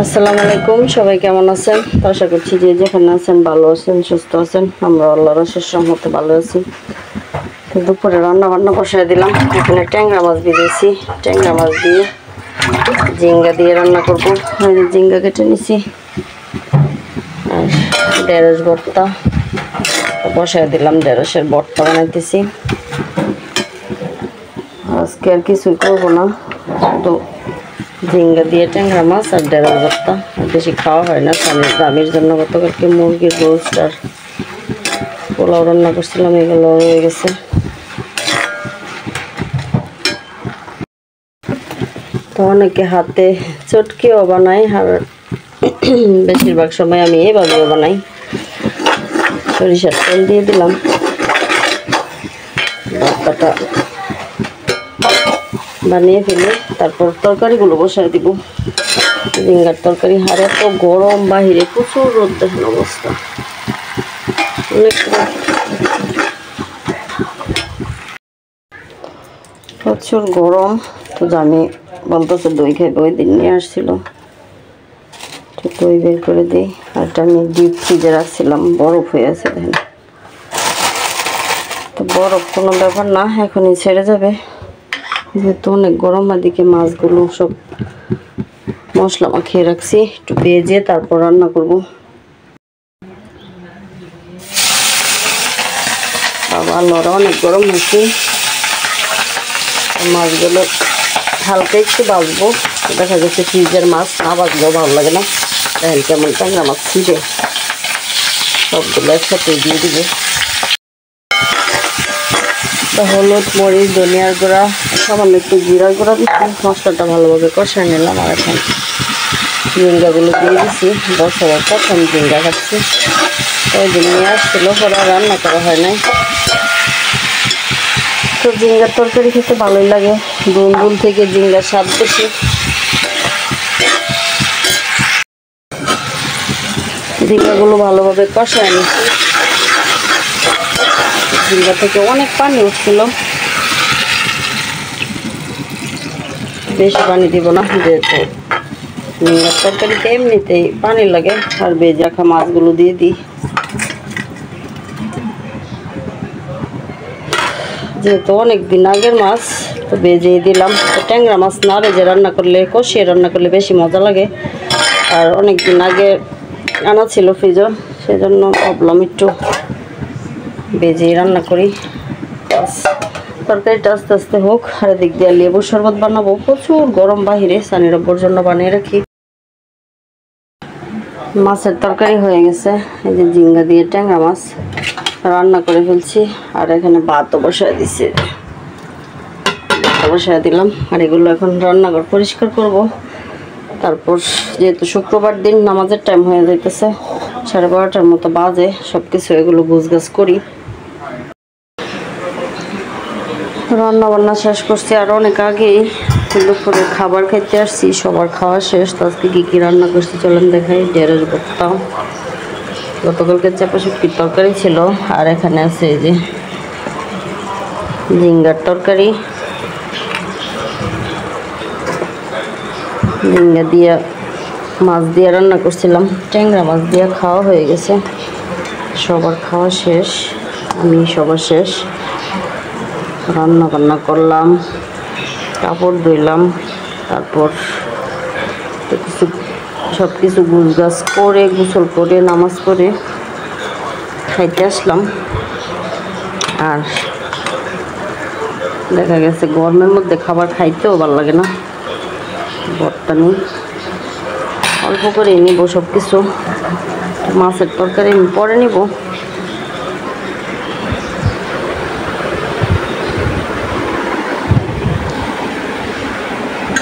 আসসালামু আলাইকুম, সবাই কেমন আছেন? আশা করছি যে যেখানে আছেন ভালো আছেন, সুস্থ আছেন। আমরা আল্লাহর অশেষ রহমতে ভালো আছি। দুপুরে রান্না বান্না বসায় দিলাম। এখানে ট্যাংরা মাছ ভিজেছি, ট্যাংরা মাছ দিয়ে ঝিঙ্গা দিয়ে রান্না করব। ঝিঙ্গা কেটে নিছি আর ঢেঁড়স ভর্তা বসায় দিলাম। ঢেঁড়সের ভর্তা বানাইতেছি। আজকে আর কিছুই করবো না, তো ঝিঙ্গা দিয়ে ট্যাংরা মাছ আর ঢেঁড়স ভর্তা। বেশি খাওয়া হয় না স্বামীর দামির জন্য। গতকালকে মুরগির রোস্ট আর পোলাও রান্না করছিলাম, এগুলো হয়ে গেছে। তো অনেকে হাতে চটকিও বানাই, আর বেশিরভাগ সময় আমি এইভাবেও বানাই। সরিষার তেল দিয়ে দিলাম, ভর্তাটা বানিয়ে ফেলে তারপর তরকারিগুলো বসায় দিব। ঝিঙ্গার তরকারি। আর এত গরম বাহিরে, প্রচুর রোদ, দেখেন অবস্থা, অনেক প্রচুর গরম। তো আমি বলতেছে দই খাইবে, ওই দিন নিয়ে আসছিল, দই বের করে দিই। আর আমি ডিপ ফ্রিজে রাখছিলাম, বরফ হয়ে আছে দেখেন। তো বরফ কোনো ব্যাপার না, এখনই ছেড়ে যাবে, যেহেতু অনেক গরম। এদিকে মাছগুলো সব মশলা মাখিয়ে রাখছি, একটু ভেজে তারপর রান্না করব। বাবা লড়া অনেক গরম হয়েছে। মাছগুলো হালকা একটু ভাজবো। দেখা যাচ্ছে ফ্রিজের মাছ না ভাজলেও ভালো লাগে না। দেখেন কেমন ট্যাংরা মাছ ছিঁড়ে সবগুলো একসাথে দিয়ে দিবে। তো হলুদ, মরিচ, ধনিয়ার গুঁড়া, সামান্য একটু জিরার গুঁড়া দিচ্ছি। মশলাটা ভালোভাবে কষায় নিলাম। আর এখন ঝিঙ্গাগুলো দিয়ে দিচ্ছি। বছরের প্রথম ঝিঙ্গা খাচ্ছি, ওই দিন নিয়ে আসছিল, পরে রান্না করা হয় নাই। তো ঝিঙ্গার তরকারি খেতে ভালোই লাগে, দুল থেকে ঝিঙ্গার স্বাদ বেশি। ঝিঙ্গাগুলো ভালোভাবে কষায় নিচ্ছি। ঝিঙ্গা থেকে অনেক পানি উঠছিল, বেশি পানি দিব না, যেহেতু ঝিঙ্গার তরকারিতে এমনিতেই পানি লাগে। আর ভেজে রাখা মাছগুলো দিয়ে দিই, যেহেতু অনেক দিন আগের মাছ, তো ভেজেই দিলাম। তো ট্যাংরা মাছ না ভেজে রান্না করলে, কষিয়ে রান্না করলে বেশি মজা লাগে। আর অনেক দিন আগে আনা ছিল ফ্রিজে, সেজন্য ভাবলাম একটু ভেজেই রান্না করি। তরকারিটা আস্তে আস্তে হোক। আর এদিক দিয়ে লেবুর শরবত বানাবো। প্রচুর গরম বাহিরে, সানির আব্বুর জন্য বানিয়ে রাখি। মাছের তরকারি হয়ে গেছে। এই যে ঝিঙ্গা দিয়ে ট্যাংরা মাছ রান্না করে ফেলছি। আর এখানে ভাতও বসায় দিছি, বসায় দিলাম। আর এগুলো এখন রান্নাঘর পরিষ্কার করব। তারপর যেহেতু শুক্রবার দিন নামাজের টাইম হয়ে যাইতেছে, 12:30টার মতো বাজে, সব কিছু এগুলো গুছগাছ করি। রান্না বান্না শেষ করছি আর অনেক আগেই। দুপুরে খাবার খেতে আসছি, সবার খাওয়া শেষ। তো আজকে কী রান্না করছি চলেন দেখাই। ঢেঁড়স ভর্তা, গতকালকে চাপা শুটকির তরকারি ছিল। আর এখানে আছে এই যে ঝিঙ্গার তরকারি, ঝিঙ্গা দিয়ে মাছ দিয়ে রান্না করছিলাম। ট্যাংরা মাছ দিয়ে খাওয়া হয়ে গেছে, সবার খাওয়া শেষ, আমি সবার শেষ। রান্না বান্না করলাম, কাপড় ধুইলাম, তারপর কিছু সব কিছু গুছগাছ করে, গোসল করে, নামাজ পড়ে খাইতে আসলাম। আর দেখা গেছে গরমের মধ্যে খাবার খাইতেও ভালো লাগে না। ভর্তা নেই, অল্প করে নিব সব কিছু। মাছের তরকারি আমি পরে নিব।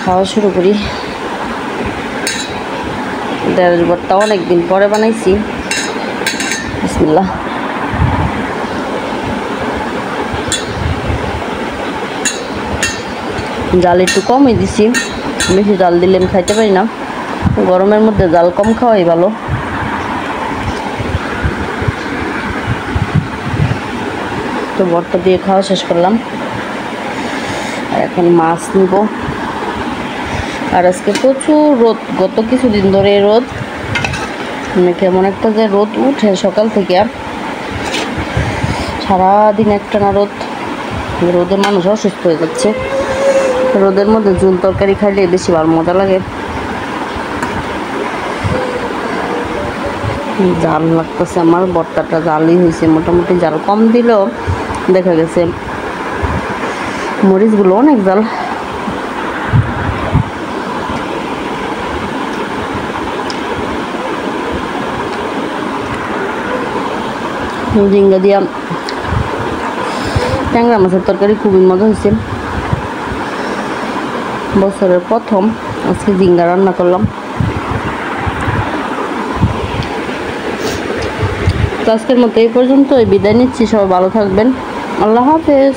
খাওয়া শুরু করি। ঢেঁড়স ভর্তা অনেকদিন পরে বানাইছি। বিসমিল্লাহ। জাল একটু কমই দিছি, বেশি জাল দিলে আমি খাইতে পারি না। গরমের মধ্যে জাল কম খাওয়াই ভালো। তো ভর্তা দিয়ে খাওয়া শেষ করলাম। আর এখন মাছ নিব। আর আজকে প্রচুর রোদ, গত কিছুদিন ধরে রোদ, মানে কেমন একটা যে রোদ উঠে সকাল থেকে সারাদিন একটানা রোদ। রোদে মানুষ অসুস্থ হয়ে যাচ্ছে। রোদের মধ্যে ঝুল তরকারি খাইলে বেশি ভালো মজা লাগে। জাল লাগতেছে আমার, ভর্তাটা জালই হয়েছে, মোটামুটি জাল কম দিলেও দেখা গেছে মরিচগুলো অনেক জাল। ঝিঙ্গা দিয়া ট্যাংরা মাছের তরকারি খুবই মজা হয়েছে। বছরের প্রথম আজকে ঝিঙ্গা রান্না করলাম। তো আজকের মতো এই পর্যন্ত বিদায় নিচ্ছি। সবাই ভালো থাকবেন। আল্লাহ হাফেজ।